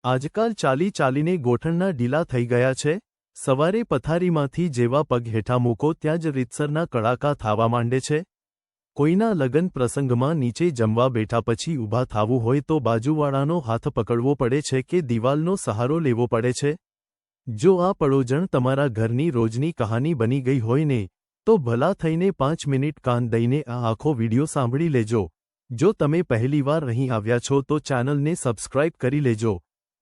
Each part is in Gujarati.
આજકાલ ચાલી ચાલીને ગોઠણના ઢીલા થઈ ગયા છે. સવારે પથારીમાંથી જેવા પગ હેઠા મૂકો ત્યાં જ રીતસરના કડાકા થાવા માંડે છે. કોઈના લગન પ્રસંગમાં નીચે જમવા બેઠા પછી ઊભા થાવું હોય તો બાજુવાળાનો હાથ પકડવો પડે છે કે દિવાલનો સહારો લેવો પડે છે. જો આ પડોજણ તમારા ઘરની રોજની કહાની બની ગઈ હોય ને, તો ભલા થઈને 5 મિનિટ કાન દઈને આ આખો વિડિયો સાંભળી લેજો. જો તમે પહેલીવાર અહીં આવ્યા છો તો ચેનલને સબસ્ક્રાઇબ કરી લેજો,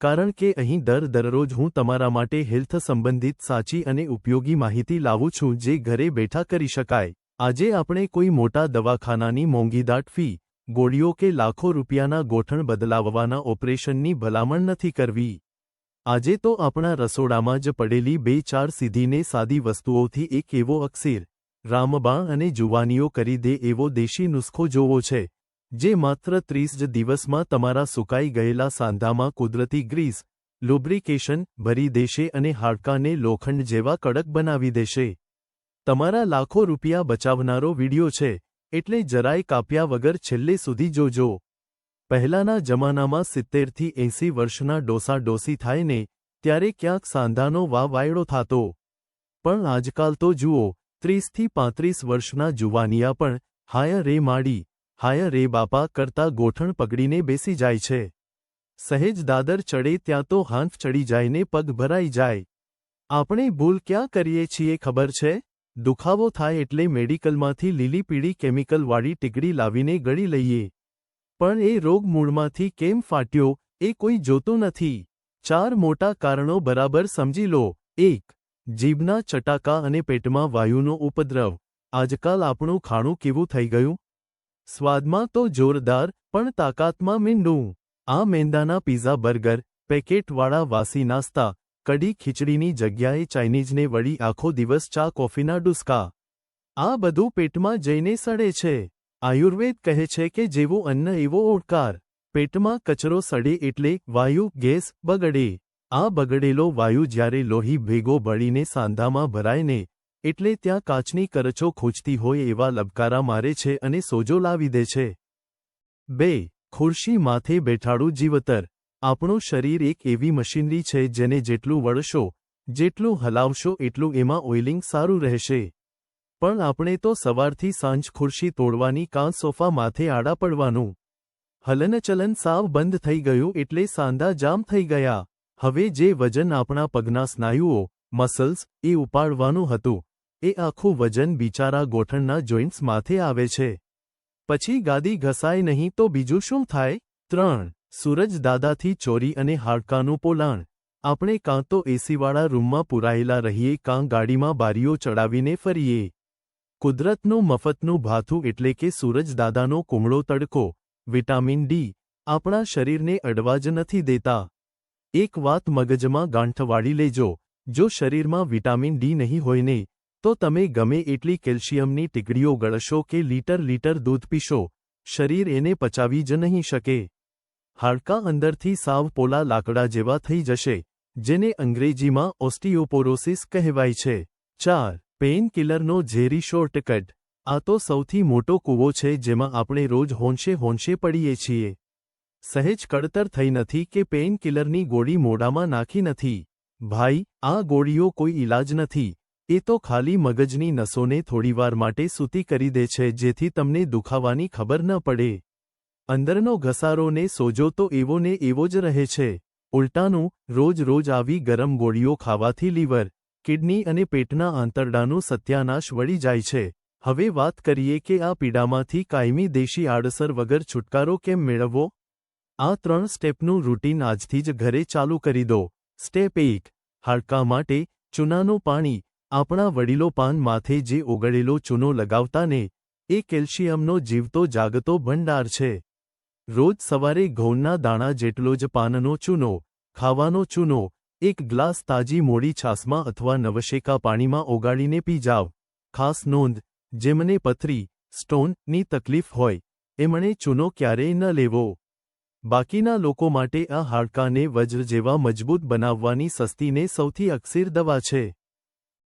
કારણ કે અહીં દરરોજ હું તમારા માટે હેલ્થ સંબંધિત સાચી અને ઉપયોગી માહિતી લાવું છું જે ઘરે બેઠા કરી શકાય. આજે આપણે કોઈ મોટા દવાખાનાની મોંઘીદાટ ફી, ગોળીઓ કે લાખો રૂપિયાના ગોઠણ બદલાવવાના ઓપરેશનની ભલામણ નથી કરવી. આજે તો આપણા રસોડામાં જ પડેલી 2-4 સીધી ને સાદી વસ્તુઓથી એક એવો અક્સીર, રામબાણ અને જુવાનીઓ કરી દે એવો દેશી નુસ્ખો જોવો છે, જે માત્ર 30 જ દિવસમાં તમારા સુકાઈ ગયેલા સાંધામાં કુદરતી ગ્રીસ, લુબ્રિકેશન ભરી દેશે અને હાડકાને લોખંડ જેવા કડક બનાવી દેશે. તમારા લાખો રૂપિયા બચાવનારો વિડિયો છે, એટલે જરાય કાપ્યા વગર છેલ્લે સુધી જોજો. પહેલાના જમાનામાં 70 થી 80 વર્ષના ડોસા ડોસી થાય ને, ત્યારે ક્યાંક સાંધાનો વાયડો થાતો. પણ આજકાલ તો જુઓ, 30 થી 35 વર્ષના જુવાનિયા પણ હાય રે માડી, હાય રે બાપા કરતા ગોઠણ પકડીને બેસી જાય છે. સહેજ દાદર ચડે ત્યાં તો હાંફ ચડી જાય ને પગ ભરાઈ જાય. આપણે ભૂલ ક્યાં કરીએ છીએ ખબર છે? દુખાવો થાય એટલે મેડિકલમાંથી લીલી પીળી કેમિકલવાળી ટીકડી લાવીને ગળી લઈએ. પણ એ રોગ મૂળમાંથી કેમ ફાટ્યો એ કોઈ જોતું નથી. 4 મોટા કારણો બરાબર સમજી લો. 1. જીભના ચટાકા અને પેટમાં વાયુનો ઉપદ્રવ. આજકાલ આપણું ખાણું કેવું થઈ ગયું? સ્વાદમાં તો જોરદાર, પણ તાકાતમાં મીંડું. આ મેંદાના પીઝા બર્ગર, પેકેટવાળા વાસી નાસ્તા, કઢી ખીચડીની જગ્યાએ ચાઇનીઝને વળી આખો દિવસ ચા કોફીના ડુસ્કા. આ બધું પેટમાં જઈને સડે છે. આયુર્વેદ કહે છે કે જેવું અન્ન એવો ઓડકાર. પેટમાં કચરો સડે એટલે વાયુ ગેસ બગડે. આ બગડેલો વાયુ જ્યારે લોહી ભેગો બળીને સાંધામાં ભરાય ને, એટલે ત્યાં કાચની કરચો ખૂંચતી હોય એવા લબકારા મારે છે અને સોજો લાવી દે છે. 2. ખુરશી માથે બેઠાડું જીવતર. આપણું શરીર એક એવી મશીનરી છે જેને જેટલું વળશો, જેટલું હલાવશો એટલું એમાં ઓઇલિંગ સારું રહેશે. પણ આપણે તો સવારથી સાંજ ખુરશી તોડવાની કાં સોફા માથે આડા પડવાનું. હલનચલન સાવ બંધ થઈ ગયું એટલે સાંધા જામ થઈ ગયા. હવે જે વજન આપણા પગના સ્નાયુઓ, મસલ્સ એ ઉપાડવાનું હતું, એ આખું વજન બિચારા ગોઠણના જોઇન્ટ્સ માથે આવે છે. પછી ગાદી ઘસાય નહીં તો બીજું શું થાય? 3. સૂરજ દાદાથી ચોરી અને હાડકાનું પોલાણ. આપણે કાં તો એસીવાળા રૂમમાં પુરાયેલા રહીએ કાં ગાડીમાં બારીઓ ચડાવીને ફરીએ. કુદરતનું મફતનું ભાથું એટલે કે સૂરજ દાદાનો કુમળો તડકો, વિટામિન ડી, આપણા શરીરને અડવા જ નથી દેતા. એક વાત મગજમાં ગાંઠવાળી લેજો, જો શરીરમાં વિટામિન ડી નહીં હોય ને, તો તમે ગમે એટલી કેલ્શિયમની ટીકડીઓ ગળશો કે લીટર દૂધ પીશો, શરીર એને પચાવી જ નહીં શકે. હાડકાં અંદરથી સાવ પોલા લાકડા જેવા થઈ જશે, જેને અંગ્રેજીમાં ઓસ્ટિયોપોરોસિસ કહેવાય છે. 4. પેઇન કિલરનો ઝેરી શોર્ટકટ. આ તો સૌથી મોટો કૂવો છે જેમાં આપણે રોજ હોંશે પડીએ છીએ. સહેજ કડતર થઈ નથી કે પેઇન કિલરની ગોળી મોઢામાં નાખી નથી. ભાઈ, આ ગોળીઓ કોઈ ઈલાજ નથી. એ તો ખાલી મગજની નસોને થોડીવાર માટે સૂતી કરી દે છે જેથી તમને દુખાવાની ખબર ન પડે. અંદરનો ઘસારો ને સોજો તો એવો ને એવો જ રહે છે. ઉલટાનું, રોજ આવી ગરમ ગોળીઓ ખાવાથી લીવર, કિડની અને પેટના આંતરડાનું સત્યાનાશ વળી જાય છે. હવે વાત કરીએ કે આ પીડામાંથી કાયમી દેશી આડઅસર વગર છુટકારો કેમ મેળવવો? આ 3 સ્ટેપનું રૂટીન આજથી જ ઘરે ચાલુ કરી દો. સ્ટેપ 1. હાડકાં માટે ચૂનાનું પાણી. આપણા વડીલો પાન માથે જે ઓગળેલો ચૂનો લગાવતા ને, એ કેલ્શિયમનો જીવતો જાગતો ભંડાર છે. રોજ સવારે ઘઉંના દાણા જેટલો જ પાનનો ચૂનો, ખાવાનો ચૂનો, 1 ગ્લાસ તાજી મોડી છાશમાં અથવા નવશેકા પાણીમાં ઓગાળીને પી જાવ. ખાસ નોંધ, જેમને પથરી, સ્ટોન ની તકલીફ હોય, એમણે ચૂનો ક્યારેય ન લેવો. બાકીના લોકો માટે આ હાડકાને વજ્ર જેવા મજબૂત બનાવવાની સસ્તી ને સૌથી અકસીર દવા છે.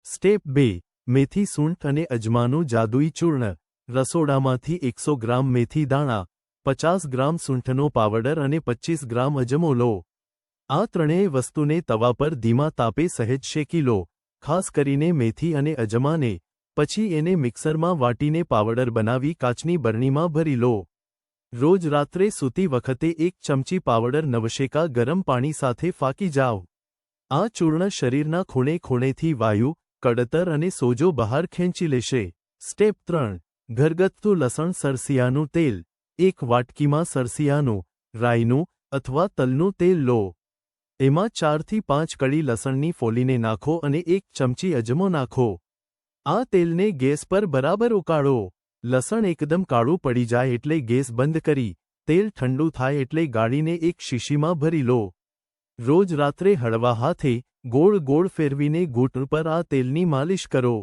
સ્ટેપ 2. મેથી સૂંઠ અને અજમાનું જાદુઈ ચૂર્ણ. રસોડામાંથી 100 ગ્રામ મેથી દાણા, 50 ગ્રામ સૂંઠનો પાવડર અને 25 ગ્રામ અજમો લો. આ ત્રણેય વસ્તુને તવા પર ધીમા તાપે સહેજ શેકી લો, ખાસ કરીને મેથી અને અજમાને, પછી એને મિક્સરમાં વાટીને પાવડર બનાવી કાચની બરણીમાં ભરી લો. રોજ રાત્રે સૂતી વખતે 1 ચમચી પાવડર નવશેકા ગરમ પાણી સાથે ફાંકી જાઓ. આ ચૂર્ણ શરીરના ખૂણે ખૂણેથી વાયુ, કળતર અને સોજો બહાર ખેંચી લેશે. સ્ટેપ 3. ઘરગથ્થુ લસણ સરસિયાનું તેલ. 1 વાટકીમાં સરસિયાનું, રાઈનું અથવા તલનું તેલ લો. એમાં 4 થી 5 કળી લસણની ફોલીને નાખો અને 1 ચમચી અજમો નાખો. આ તેલને ગેસ પર બરાબર ઉકાળો. લસણ એકદમ કાળું પડી જાય એટલે ગેસ બંધ કરી, તેલ ઠંડુ થાય એટલે ગાળીને એક શીશીમાં ભરી લો. રોજ રાત્રે હળવા હાથે ગોળ ગોળ ફેરવીને ઘૂંટણ પર આ તેલની માલિશ કરો.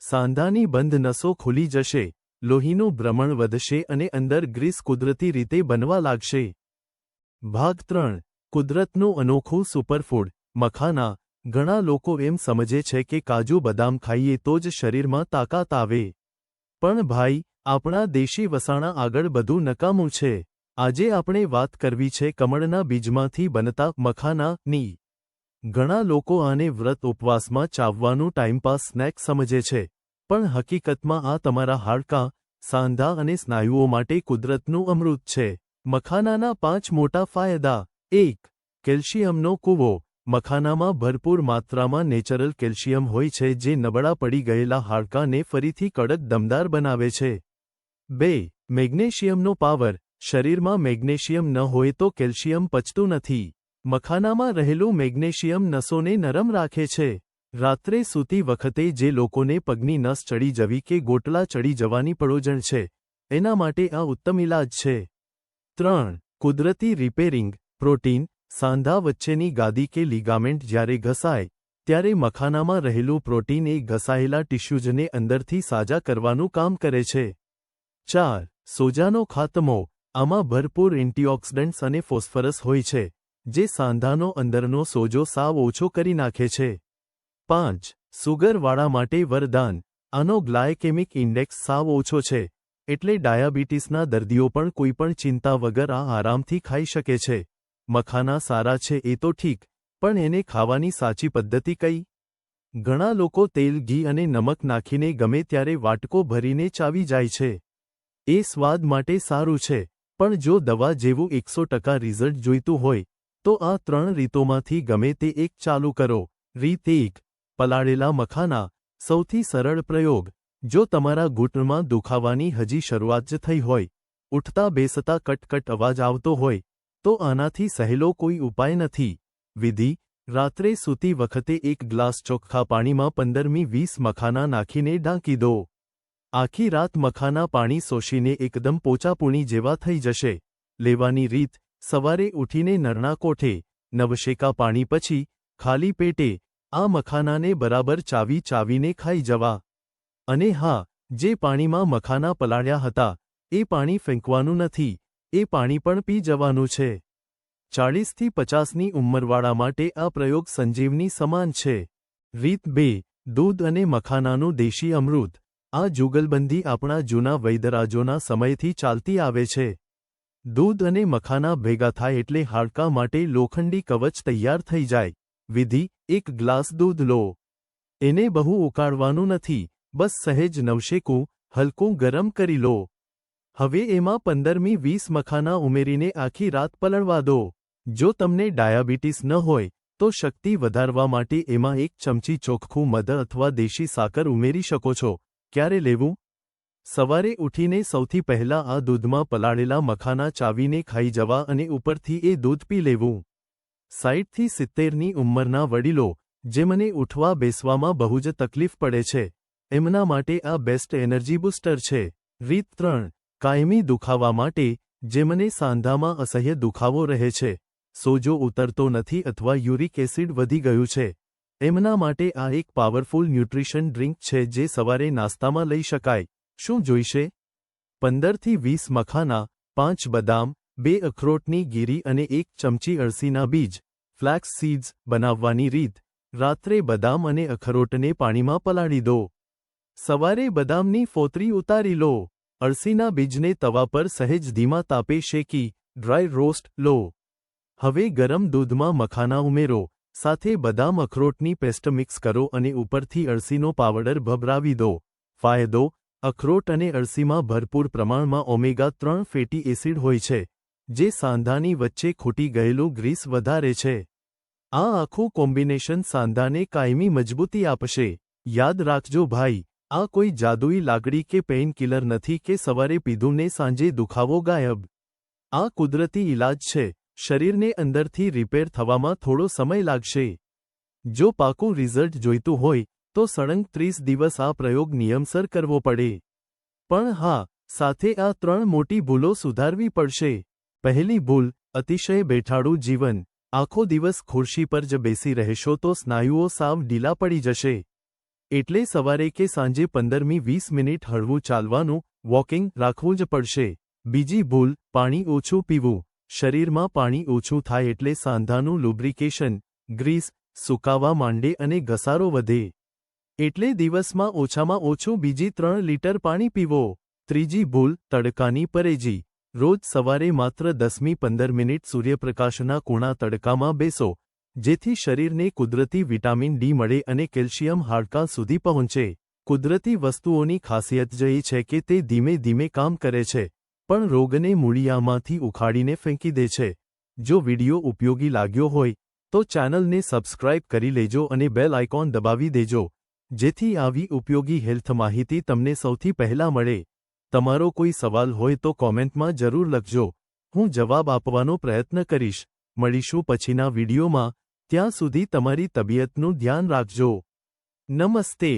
સાંધાની બંધ નસો ખુલી જશે, લોહીનું ભ્રમણ વધશે અને અંદર ગ્રીસ કુદરતી રીતે બનવા લાગશે. ભાગ 3. કુદરતનું અનોખું સુપરફૂડ, મખાના. ઘણા લોકો એમ સમજે છે કે કાજુ બદામ ખાઈએ તો જ શરીરમાં તાકાત આવે. પણ ભાઈ, આપણા દેશી વસાણા આગળ બધું નકામું છે. આજે આપણે વાત કરવી છે કમળના બીજમાંથી બનતા મખાનાની. ઘણા લોકો આને વ્રત ઉપવાસમાં ચાવવાનું ટાઈમપાસ સ્નેક સમજે છે, પણ હકીકતમાં આ તમારા હાડકાં, સાંધા અને સ્નાયુઓ માટે કુદરતનું અમૃત છે. મખાનાના 5 મોટા ફાયદા. 1. કેલ્શિયમનો કૂવો. મખાનામાં ભરપૂર માત્રામાં નેચરલ કેલ્શિયમ હોય છે જે નબળા પડી ગયેલા હાડકાંને ફરીથી કડક દમદાર બનાવે છે. 2. મેગ્નેશિયમનો પાવર. શરીરમાં મેગ્નેશિયમ ન હોય તો કેલ્શિયમ પચતું નથી. મખાનામાં રહેલું મેગ્નેશિયમ નસોને નરમ રાખે છે. રાત્રે સૂતી વખતે જે લોકોને પગની નસ ચડી જવી કે ગોટલા ચડી જવાની પડોજણ છે, એના માટે આ ઉત્તમ ઇલાજ છે. 3. કુદરતી રિપેરિંગ. પ્રોટીન. સાંધા વચ્ચેની ગાદી કે લિગામેન્ટ જ્યારે ઘસાય, ત્યારે મખાનામાં રહેલું પ્રોટીન એ ઘસાયેલા ટિશ્યુઝને અંદરથી સાજા કરવાનું કામ કરે છે. 4. સોજાનો ખાતમો. આમાં ભરપૂર એન્ટીઓક્સિડન્ટ્સ અને ફોસ્ફરસ હોય છે, જે સાંધાનો અંદરનો સોજો સાવ ઓછો કરી નાખે છે. 5. સુગરવાળા માટે વરદાન. આનો ગ્લાયકેમિક ઇન્ડેક્સ સાવ ઓછો છે, એટલે ડાયાબિટીસના દર્દીઓ પણ કોઈપણ ચિંતા વગર આ આરામથી ખાઈ શકે છે. મખાના સારા છે એ તો ઠીક, પણ એને ખાવાની સાચી પદ્ધતિ કઈ? ઘણા લોકો તેલ, ઘી અને નમક નાખીને ગમે ત્યારે વાટકો ભરીને ચાવી જાય છે. એ સ્વાદ માટે સારું છે, પણ જો દવા જેવું 100% રિઝલ્ટ જોઈતું હોય, તો આ 3 રીતોમાંથી ગમે તે એક ચાલુ કરો. રીત 1. પલાળેલા મખાના. સૌથી સરળ પ્રયોગ. જો તમારા ઘૂંટણમાં દુખાવાની હજી શરૂઆત જ થઈ હોય, ઉઠતા બેસતા કટકટ અવાજ આવતો હોય, તો આનાથી સહેલો કોઈ ઉપાય નથી. વિધિ. રાત્રે સૂતી વખતે 1 ગ્લાસ ચોખ્ખા પાણીમાં 15-20 મખાના નાખીને ઢાંકી દો. આખી રાત મખાના પાણી શોષીને એકદમ પોચાપૂણી જેવા થઈ જશે. લેવાની રીત. સવારે ઉઠીને નરણા કોઠે, નવશેકા પાણી પછી, ખાલી પેટે, આ મખાનાને બરાબર ચાવીને ખાઈ જવા. અને હા, જે પાણીમાં મખાના પલાળ્યા હતા, એ પાણી ફેંકવાનું નથી. એ પાણી પણ પી જવાનું છે. 40 થી 50ની ઉંમરવાળા માટે આ પ્રયોગ સંજીવની સમાન છે. રીત 2. દૂધ અને મખાનાનું દેશી અમૃત. આ જુગલબંધી આપણા જૂના વૈદરાજોના સમયથી ચાલતી આવે છે. દૂધ અને મખાના ભેગા થાય એટલે હાડકાં માટે લોખંડી કવચ તૈયાર થઈ જાય. વિધિ. 1 ગ્લાસ દૂધ લો. એને બહુ ઉકાળવાનું નથી, બસ સહેજ નવશેકું, હલકું ગરમ કરી લો. હવે એમાં 15-20 મખાના ઉમેરીને આખી રાત પલળવા દો. જો તમને ડાયાબિટીસ ન હોય, તો શક્તિ વધારવા માટે એમાં 1 ચમચી ચોખ્ખું મધ અથવા દેશી સાકર ઉમેરી શકો છો. ક્યારે લેવું? સવારે ઉઠીને સૌથી પહેલા આ દૂધમાં પલાળેલા મખાના ચાવીને ખાઈ જવા અને ઉપરથી એ દૂધ પી લેવું. 60 થી 70ની ઉંમરના વડીલો, જેમને ઉઠવા બેસવામાં બહુ જ તકલીફ પડે છે, એમના માટે આ બેસ્ટ એનર્જી બૂસ્ટર છે. રીત 3. કાયમી દુખાવા માટે. જેમને સાંધામાં અસહ્ય દુખાવો રહે છે, સોજો ઉતરતો નથી અથવા યુરિક એસિડ વધી ગયું છે, એમના માટે આ એક પાવરફુલ ન્યુટ્રિશન ડ્રિંક છે જે સવારે નાસ્તામાં લઈ શકાય. શું જોઈશે? 15 થી 20 મખાના, 5 બદામ, 2 અખરોટની ગીરી અને 1 ચમચી અળસીના બીજ. Flax seeds. બનાવવાની રીત. રાત્રે બદામ અને અખરોટને પાણીમાં પલાળી દો. સવારે બદામની ફોતરી ઉતારી લો. અળસીના બીજને તવા પર સહેજ ધીમા તાપે શેકી, ડ્રાય રોસ્ટ લો. હવે ગરમ દૂધમાં મખાના ઉમેરો, સાથે બદામ અખરોટની પેસ્ટ મિક્સ કરો અને ઉપરથી અળસીનો પાવડર ભભરાવી દો. ફાયદો: અખરોટ અને અળસીમાં ભરપૂર પ્રમાણમાં ઓમેગા-3 ફેટી એસિડ હોય છે, જે સાંધાની વચ્ચે ખૂટી ગયેલું ગ્રીસ વધારે છે. આ આખું કોમ્બિનેશન સાંધાને કાયમી મજબૂતી આપશે. યાદ રાખજો ભાઈ, આ કોઈ જાદુઈ લાકડી કે પેઇન કિલર નથી કે સવારે પીધું ને સાંજે દુખાવો ગાયબ. આ કુદરતી ઇલાજ છે. શરીરને અંદરથી રિપેર થવામાં થોડો સમય લાગશે. જો પાકું રિઝલ્ટ જોઈતું હોય તો સળંગ 30 દિવસ આ પ્રયોગ નિયમસર કરવો પડે. પણ હા, સાથે આ 3 મોટી ભૂલો સુધારવી પડશે. પહેલી ભૂલ: અતિશય બેઠાડું જીવન. આખો દિવસ ખુરશી પર જ બેસી રહેશો તો સ્નાયુઓ સાવ ઢીલા પડી જશે. એટલે સવારે કે સાંજે 15-20 મિનિટ હળવું ચાલવાનું, વોકિંગ રાખવું જ પડશે. બીજી ભૂલ: પાણી ઓછું પીવું. શરીરમાં પાણી ઓછું થાય એટલે સાંધાનું લુબ્રિકેશન, ગ્રીસ, સુકાવા માંડે અને ઘસારો વધે. એટલે દિવસમાં ઓછામાં ઓછું 2-3 લીટર પાણી પીવો. ત્રીજી ભૂલ: તડકાની પરેજી. રોજ સવારે માત્ર 10-15 મિનિટ સૂર્યપ્રકાશના કૂણા તડકામાં બેસો, જેથી શરીરને કુદરતી વિટામિન ડી મળે અને કેલ્શિયમ હાડકાં સુધી પહોંચે. કુદરતી વસ્તુઓની ખાસિયત જ એ છે કે તે ધીમે ધીમે કામ કરે છે, પણ રોગને મૂળિયામાંથી ઉખાડીને ફેંકી દે છે. જો વિડિયો ઉપયોગી લાગ્યો હોય તો ચેનલને સબસ્ક્રાઇબ કરી લેજો અને બેલ આઇકોન દબાવી દેજો, જેથી આવી ઉપયોગી હેલ્થ માહિતી તમને સૌથી પહેલા મળે. તમારો કોઈ સવાલ હોય તો કોમેન્ટમાં જરૂર લખજો, હું જવાબ આપવાનો પ્રયત્ન કરીશ. મળીશું પછીના વિડિયોમાં. ત્યાં સુધી તમારી તબિયતનું ધ્યાન રાખજો. નમસ્તે.